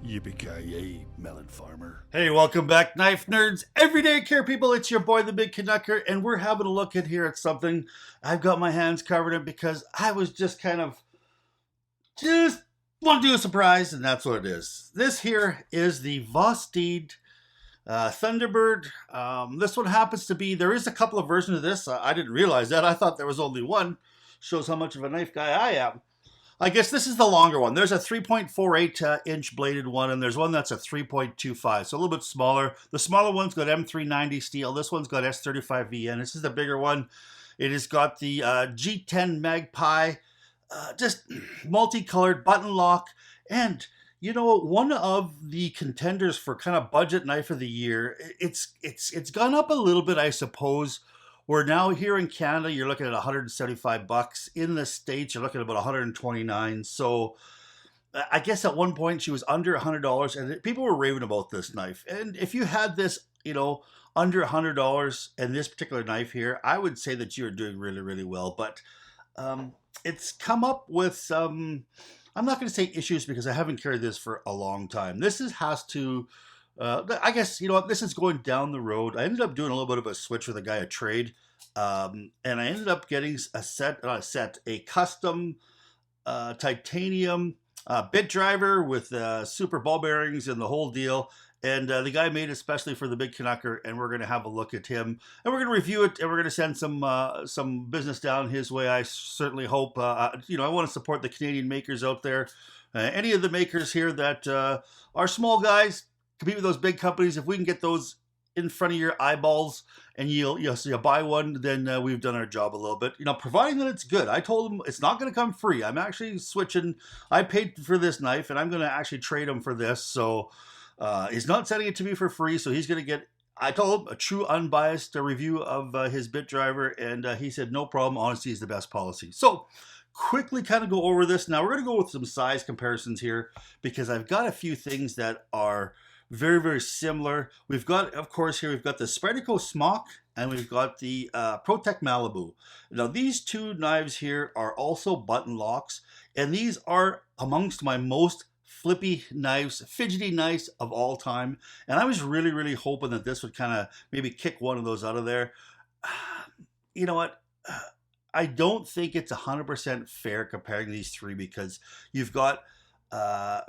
Yippee-ki-yay, melon farmer. Hey, welcome back, knife nerds, everyday care people. It's your boy, the Big Canucker, and we're having a look at here at something. I've got my hands covered in because I was just want to do a surprise, and that's what it is. This here is the Vosteed Thunderbird. This one happens to be, there is a couple of versions of this. I didn't realize that. I thought there was only one. Shows how much of a knife guy I am. I guess this is the longer one. There's a 3.48 inch bladed one, and there's one that's a 3.25, so a little bit smaller. The smaller one's got M390 steel. This one's got S35VN. This is the bigger one. It has got the G10 Magpie, just multicolored button lock, and you know, one of the contenders for kind of budget knife of the year. It's gone up a little bit, I suppose. We're now here in Canada, you're looking at $175. In the States, you're looking at about 129. So I guess at one point she was under $100, and people were raving about this knife. And if you had this, you know, under $100 and this particular knife here, I would say that you're doing really, really well. But it's come up with some, I'm not going to say issues because I haven't carried this for a long time. Has to... I guess, you know what, this is going down the road. I ended up doing a little bit of a switch with a guy, a trade, and I ended up getting a custom titanium bit driver with super ball bearings and the whole deal. And the guy made it especially for the Big Canucker, and we're going to have a look at him, and we're going to review it, and we're going to send some business down his way. I certainly hope, you know, I want to support the Canadian makers out there. Any of the makers here that are small guys, compete with those big companies. If we can get those in front of your eyeballs and you'll buy one, then we've done our job a little bit. You know, providing that it's good. I told him it's not going to come free. I'm actually switching. I paid for this knife, and I'm going to actually trade him for this. So he's not sending it to me for free. So he's going to get, I told him, a true unbiased review of his bit driver. And he said, no problem. Honesty is the best policy. So quickly kind of go over this. Now we're going to go with some size comparisons here because I've got a few things that are very, very similar. We've got, of course, here we've got the Spyderco Smock, and we've got the Protect Malibu. Now, these two knives here are also button locks, and these are amongst my most flippy knives, fidgety knives of all time. And I was really, really hoping that this would kind of maybe kick one of those out of there. You know what? I don't think it's 100% fair comparing these three because you've got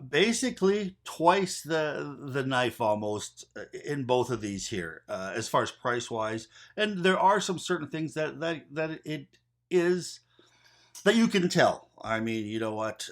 basically twice the knife almost in both of these here as far as price wise, and there are some certain things that it is that you can tell. I mean, you know what,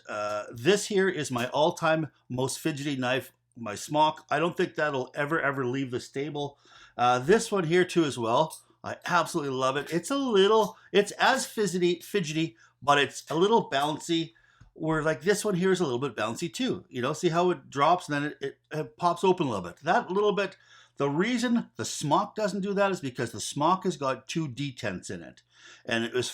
this here is my all-time most fidgety knife, my Smock. I don't think that'll ever leave the stable. This one here too as well, I absolutely love it. It's as fidgety, but it's a little bouncy. Where like this one here is a little bit bouncy too. You know, see how it drops and then it pops open a little bit. That little bit, the reason the Smock doesn't do that is because the Smock has got two detents in it. And it was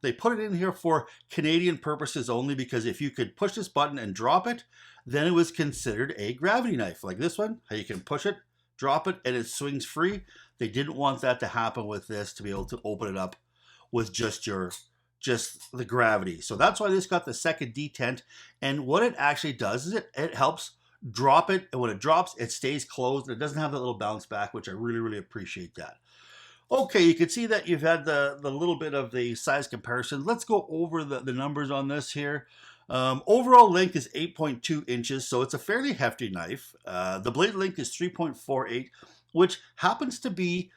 they put it in here for Canadian purposes only because if you could push this button and drop it, then it was considered a gravity knife. Like this one, how you can push it, drop it, and it swings free. They didn't want that to happen with this, to be able to open it up with just the gravity. So that's why this got the second detent. And what it actually does is it helps drop it. And when it drops, it stays closed. It doesn't have that little bounce back, which I really, really appreciate that. Okay, you can see that you've had the little bit of the size comparison. Let's go over the numbers on this here. Overall length is 8.2 inches, so it's a fairly hefty knife. The blade length is 3.48, which happens to be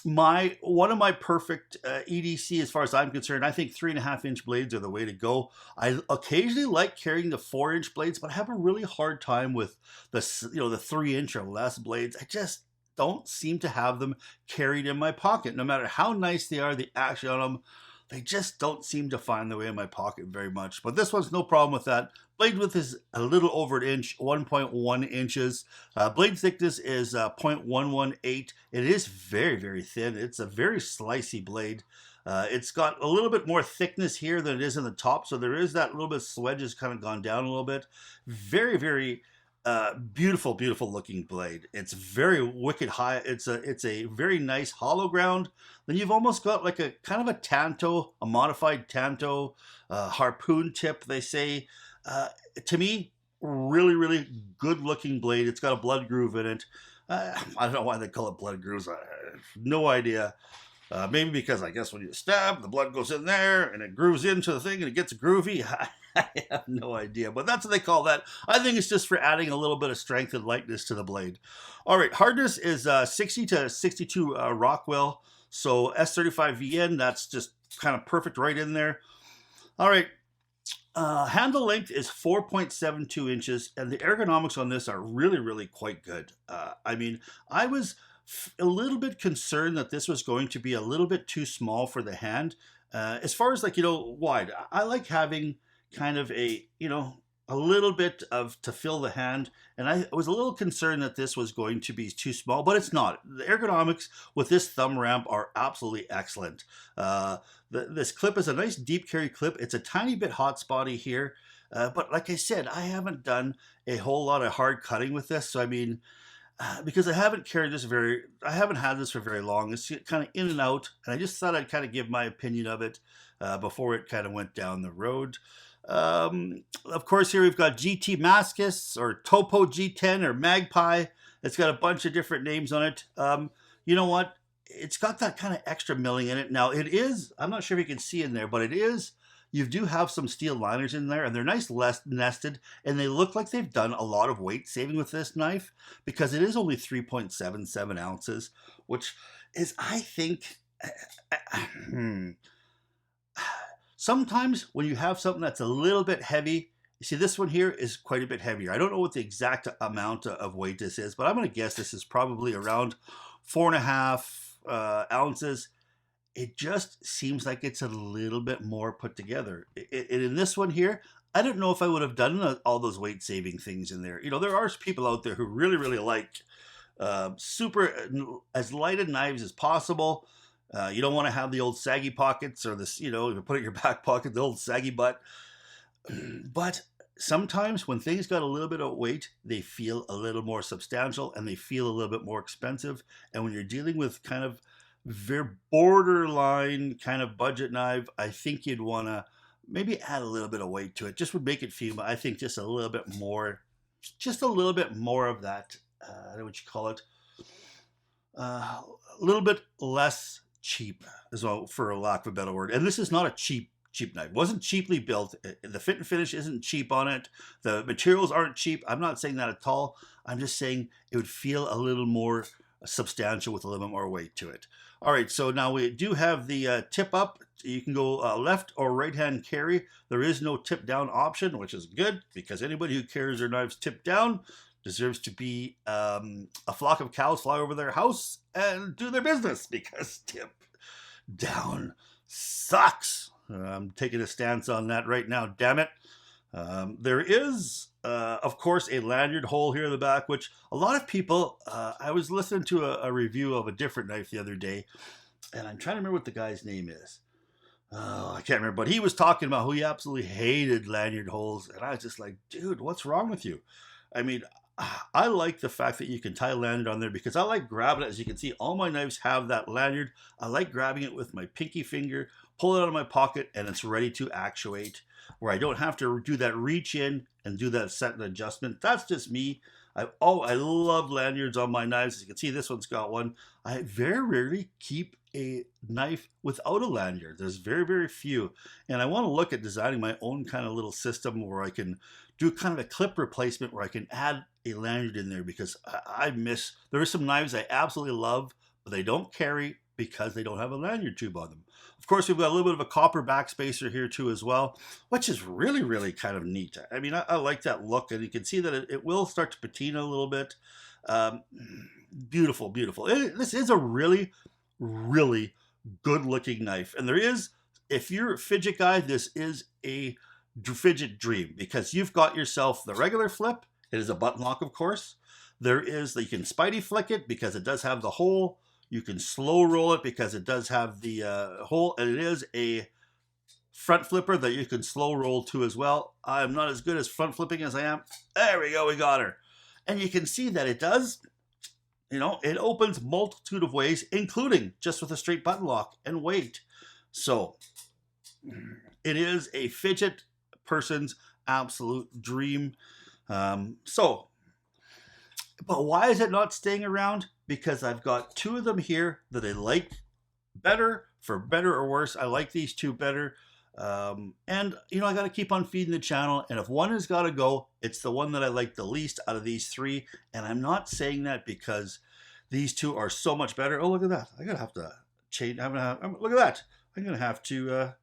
one of my perfect EDC as far as I'm concerned. I think 3.5-inch blades are the way to go. I occasionally like carrying the 4-inch blades, but I have a really hard time with the 3-inch or less blades. I just don't seem to have them carried in my pocket. No matter how nice they are, the action on them, they just don't seem to find their way in my pocket very much. But this one's no problem with that. Blade width is a little over an inch, 1.1 inches. Blade thickness is 0.118. It is very, very thin. It's a very slicey blade. It's got a little bit more thickness here than it is in the top. So there is that little bit of swedge has kind of gone down a little bit. Very, very beautiful, beautiful looking blade. It's very wicked high. It's a very nice hollow ground. Then you've almost got like a kind of a tanto, a modified tanto harpoon tip, they say. To me, really, really good looking blade. It's got a blood groove in it. I don't know why they call it blood grooves. I have no idea. Maybe because I guess when you stab, the blood goes in there and it grooves into the thing and it gets groovy. I have no idea, but that's what they call that. I think it's just for adding a little bit of strength and lightness to the blade. All right, hardness is 60 to 62 Rockwell. So S35VN, that's just kind of perfect right in there. All right, handle length is 4.72 inches, and the ergonomics on this are really, really quite good. I mean, I was a little bit concerned that this was going to be a little bit too small for the hand. As far as like, wide, I like having kind of a, a little bit of to fill the hand. And I was a little concerned that this was going to be too small, but it's not. The ergonomics with this thumb ramp are absolutely excellent. This clip is a nice deep carry clip. It's a tiny bit hot spotty here. But like I said, I haven't done a whole lot of hard cutting with this. So, I mean, because I haven't had this for very long. It's kind of in and out, and I just thought I'd kind of give my opinion of it before it kind of went down the road. Of course, here we've got GT Mascus or Topo G10 or Magpie. It's got a bunch of different names on it. You know what? It's got that kind of extra milling in it. Now, it is, I'm not sure if you can see in there, but you do have some steel liners in there, and they're nice nested, and they look like they've done a lot of weight saving with this knife because it is only 3.77 ounces, which is, I think, sometimes when you have something that's a little bit heavy, you see this one here is quite a bit heavier. I don't know what the exact amount of weight this is, but I'm going to guess this is probably around 4.5 ounces. It just seems like it's a little bit more put together. In this one here, I don't know if I would have done all those weight saving things in there. There are people out there who really, really like super as lighted knives as possible. You don't want to have the old saggy pockets or this, you put it in your back pocket, the old saggy butt. But sometimes when things got a little bit of weight, they feel a little more substantial and they feel a little bit more expensive. And when you're dealing with kind of very borderline kind of budget knife, I think you'd want to maybe add a little bit of weight to it. Just would make it feel, I think, just a little bit more of that, what you call it, a little bit less cheap, as well, for a lack of a better word. And this is not a cheap knife. It wasn't cheaply built. The fit and finish isn't cheap on it. The materials aren't cheap. I'm not saying that at all. I'm just saying it would feel a little more substantial with a little bit more weight to it. All right, so now we do have the tip up. You can go left or right hand carry. There is no tip down option, which is good because anybody who carries their knives tip down deserves to be a flock of cows fly over their house and do their business because tip down sucks. I'm taking a stance on that right now, damn it. There is, of course, a lanyard hole here in the back, which a lot of people, I was listening to a review of a different knife the other day, and I'm trying to remember what the guy's name is. Oh, I can't remember, but he was talking about how he absolutely hated lanyard holes, and I was just like, dude, what's wrong with you? I mean, I like the fact that you can tie a lanyard on there because I like grabbing it. As you can see, all my knives have that lanyard. I like grabbing it with my pinky finger, pull it out of my pocket, and it's ready to actuate, where I don't have to do that reach in and do that set and adjustment. That's just me. I love lanyards on my knives. As you can see, this one's got one. I very rarely keep a knife without a lanyard. There's very, very few. And I want to look at designing my own kind of little system where I can do kind of a clip replacement where I can add a lanyard in there because there are some knives I absolutely love, but they don't carry because they don't have a lanyard tube on them. Of course, we've got a little bit of a copper backspacer here too as well, which is really, really kind of neat. I mean, I like that look, and you can see that it will start to patina a little bit. Beautiful, beautiful. This is a really, really good looking knife. And if you're a fidget guy, this is a fidget dream because you've got yourself the regular flip. It is a button lock, of course. You can Spidey flick it because it does have the hole. You can slow roll it because it does have the hole, and it is a front flipper that you can slow roll to as well. I'm not as good as front flipping as I am. There we go, we got her. And you can see that it does, it opens multitude of ways, including just with a straight button lock and weight. So it is a fidget person's absolute dream. So, but why is it not staying around? Because I've got two of them here that I like better, for better or worse. I like these two better. And, you know, I got to keep on feeding the channel. And if one has got to go, it's the one that I like the least out of these three. And I'm not saying that because these two are so much better. Oh, look at that. I'm going to have to change. Look at that. I'm going to have to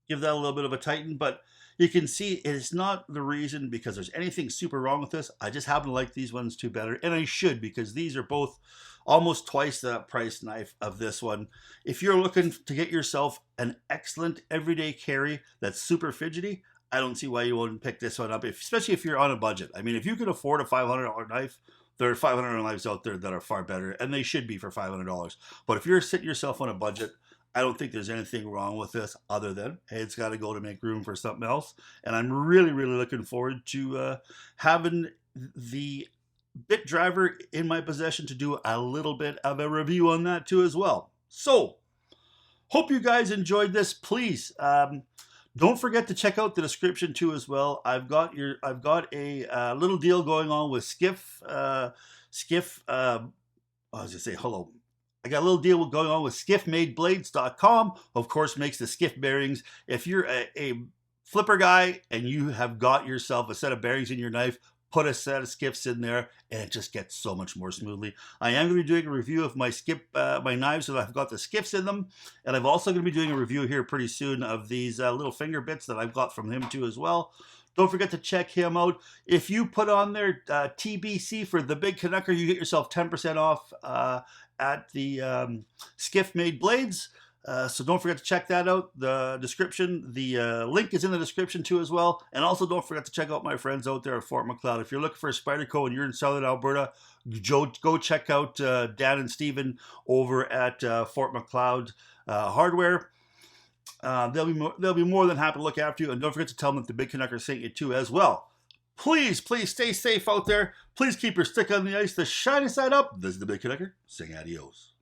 give that a little bit of a tighten. But you can see it is not the reason because there's anything super wrong with this. I just happen to like these ones two better. And I should, because these are both almost twice the price knife of this one. If you're looking to get yourself an excellent everyday carry that's super fidgety, I don't see why you wouldn't pick this one up, especially if you're on a budget. I mean, if you can afford a $500 knife, there are $500 knives out there that are far better, and they should be for $500. But if you're sitting yourself on a budget, I don't think there's anything wrong with this other than, hey, it's got to go to make room for something else. And I'm really, really looking forward to having the bit driver in my possession to do a little bit of a review on that too as well. So, hope you guys enjoyed this. Please don't forget to check out the description too as well. I've got a little deal going on with Skiff. I was gonna say hello. I got a little deal going on with skiffmadeblades.com. Of course, makes the skiff bearings. If you're a flipper guy and you have got yourself a set of bearings in your knife, put a set of skiffs in there, and it just gets so much more smoothly. I am going to be doing a review of my my knives that I've got the skiffs in them, and I'm also going to be doing a review here pretty soon of these little finger bits that I've got from him too as well. Don't forget to check him out. If you put on there TBC for the Big Canucker, you get yourself 10% off at the Skiff Made Blades. So don't forget to check that out. The description, the link is in the description too as well. And also don't forget to check out my friends out there at Fort Macleod. If you're looking for a Spyderco and you're in Southern Alberta, go check out Dan and Steven over at Fort Macleod Hardware. They'll be more than happy to look after you. And don't forget to tell them that the Big Canucker sent you too as well. Please stay safe out there. Please keep your stick on the ice. The shiny side up. This is the Big Canucker saying adios.